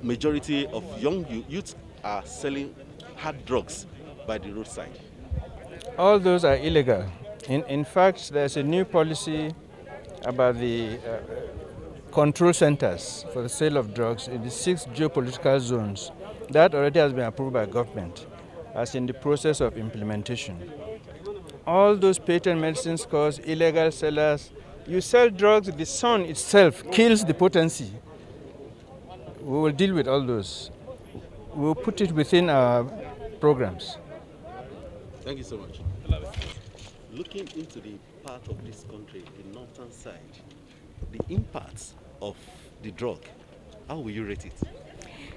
majority of young youth are selling hard drugs by the roadside. All those are illegal. In fact, there's a new policy about the control centers for the sale of drugs in the 6 geopolitical zones. That already has been approved by government as in the process of implementation. All those patent medicines cause illegal sellers. You sell drugs, the sun itself kills the potency. We will deal with all those. We will put it within our programs. Thank you so much. Looking into the part of this country, the northern side, the impacts of the drug, how will you rate it?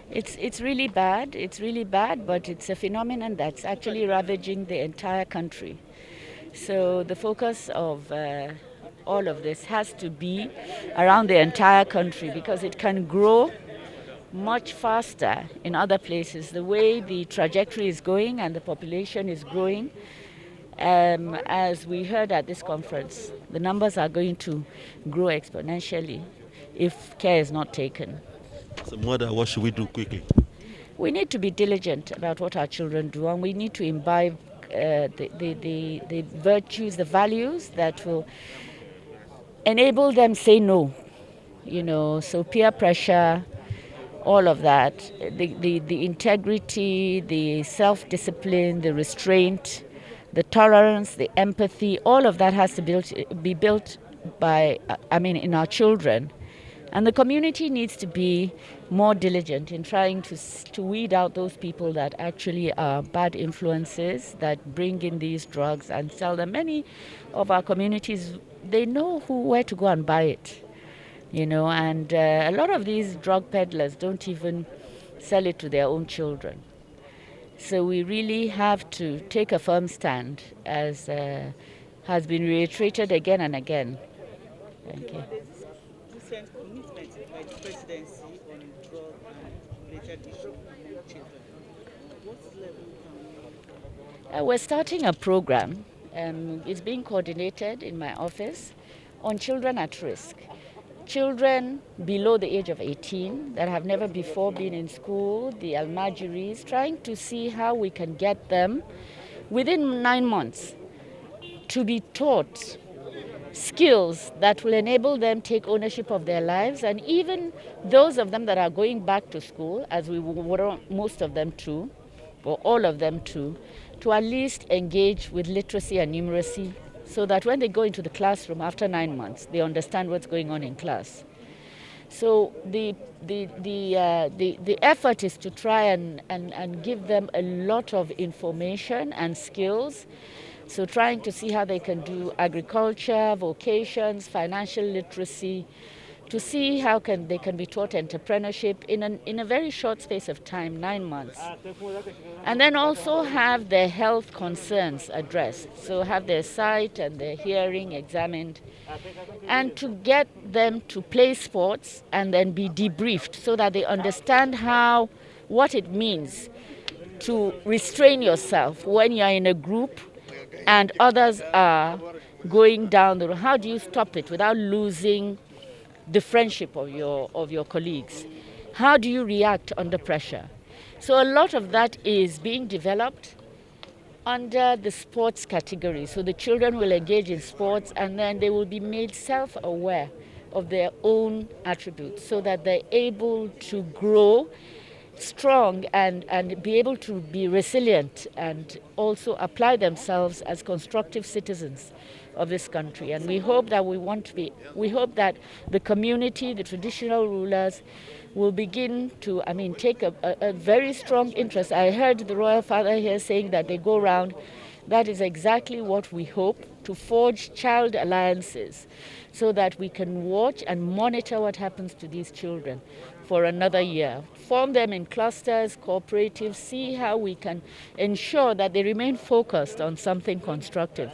It's really bad. It's really bad, but it's a phenomenon that's actually ravaging the entire country. So the focus of all of this has to be around the entire country because it can grow much faster in other places. The way the trajectory is going and the population is growing, as we heard at this conference, the numbers are going to grow exponentially if care is not taken. So, Mother, what should we do quickly? We need to be diligent about what our children do, and we need to imbibe the virtues, the values that will enable them say no. So peer pressure, all of that, the integrity, the self-discipline, the restraint, the tolerance, the empathy, all of that has to be built in our children. And the community needs to be more diligent in trying to weed out those people that actually are bad influences that bring in these drugs and sell them. Many of our communities, they know where to go and buy it, and a lot of these drug peddlers don't even sell it to their own children. So we really have to take a firm stand, as has been reiterated again and again. Thank you. Recent commitment by the presidency on drug and related issues with children. What level can we? We're starting a program. It's being coordinated in my office on children at risk. Children below the age of 18 that have never before been in school, the Almajiris, trying to see how we can get them within 9 months to be taught skills that will enable them take ownership of their lives, and even those of them that are going back to school, as we want most of them to, or all of them to at least engage with literacy and numeracy, so that when they go into the classroom after 9 months, they understand what's going on in class. So the effort is to try and give them a lot of information and skills. So trying to see how they can do agriculture, vocations, financial literacy, to see how they can be taught entrepreneurship in a very short space of time, 9 months. And then also have their health concerns addressed. So have their sight and their hearing examined. And to get them to play sports and then be debriefed so that they understand what it means to restrain yourself when you're in a group and others are going down the road. How do you stop it without losing the friendship of your colleagues? How do you react under pressure? So a lot of that is being developed under the sports category. So the children will engage in sports and then they will be made self-aware of their own attributes so that they're able to grow strong and be able to be resilient and also apply themselves as constructive citizens of this country. And we hope that we hope that the community, the traditional rulers, will begin to, take a very strong interest. I heard the royal father here saying that they go around. That is exactly what we hope, to forge child alliances so that we can watch and monitor what happens to these children for another year. Form them in clusters, cooperatives, see how we can ensure that they remain focused on something constructive.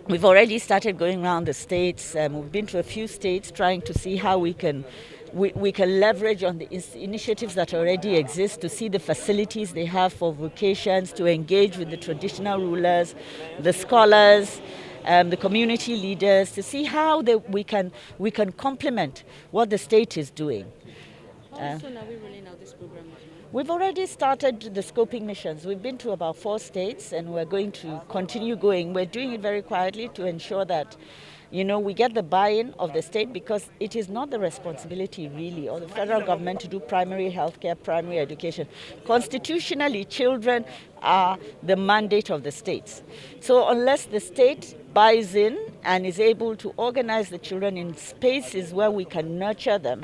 We've already started going around the states. We've been to a few states trying to see how we can leverage on the initiatives that already exist, to see the facilities they have for vocations, to engage with the traditional rulers, the scholars, the community leaders, to see how we can complement what the state is doing. How soon are we rolling out this program? We've already started the scoping missions. We've been to about 4 states and we're going to continue going. We're doing it very quietly to ensure that, we get the buy-in of the state, because it is not the responsibility really of the federal government to do primary health care, primary education. Constitutionally, children are the mandate of the states. So unless the state buys in and is able to organize the children in spaces where we can nurture them,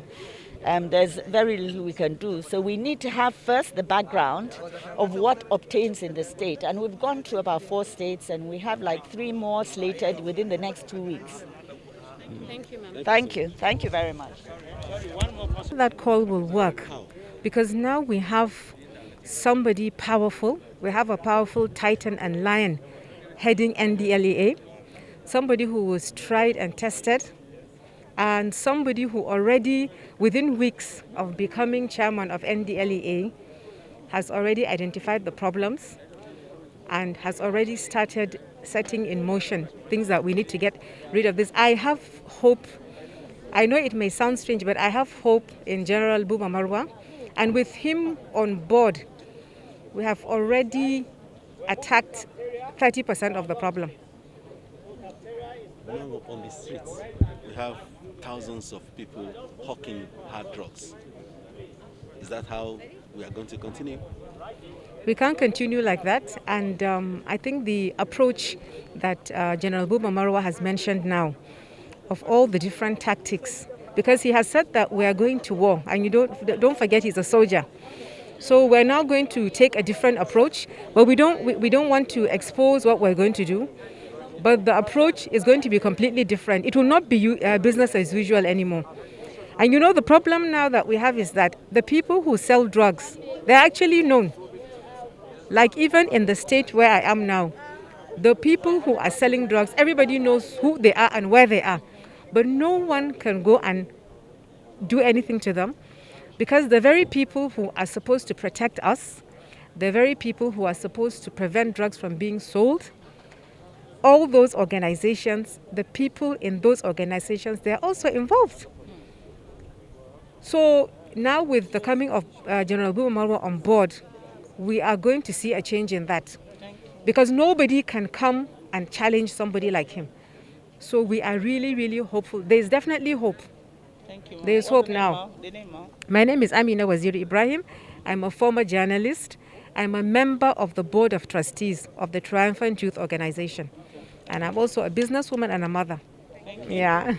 there's very little we can do. So we need to have first the background of what obtains in the state. And we've gone to about 4 states and we have like 3 more slated within the next 2 weeks. Thank you, ma'am. Thank you. Thank you very much. That call will work because now we have somebody powerful. We have a powerful titan and lion heading NDLEA, somebody who was tried and tested, and somebody who already, within weeks of becoming chairman of NDLEA, has already identified the problems and has already started setting in motion things that we need to get rid of this. I have hope. I know it may sound strange, but I have hope in General Buba Maruwa. And with him on board, we have already attacked 30% of the problem. Now on the streets, we have thousands of people hawking hard drugs. Is that how we are going to continue? We can't continue like that. And I think the approach that General Buba Maruwa has mentioned now, of all the different tactics, because he has said that we are going to war, and you don't forget he's a soldier. So we're now going to take a different approach, but we don't want to expose what we're going to do. But the approach is going to be completely different. It will not be business as usual anymore. And the problem now that we have is that the people who sell drugs, they're actually known. Like even in the state where I am now, the people who are selling drugs, everybody knows who they are and where they are. But no one can go and do anything to them, because the very people who are supposed to protect us, the very people who are supposed to prevent drugs from being sold, all those organizations, the people in those organizations, they're also involved. So now with the coming of General Buba Maruwa on board, we are going to see a change in that. Because nobody can come and challenge somebody like him. So we are really, really hopeful. There's definitely hope. Thank you. There's hope now. The name, ma'am? My name is Amina Waziri Ibrahim. I'm a former journalist. I'm a member of the Board of Trustees of the Triumphant Youth Organization. And I'm also a businesswoman and a mother. Thank you. Yeah.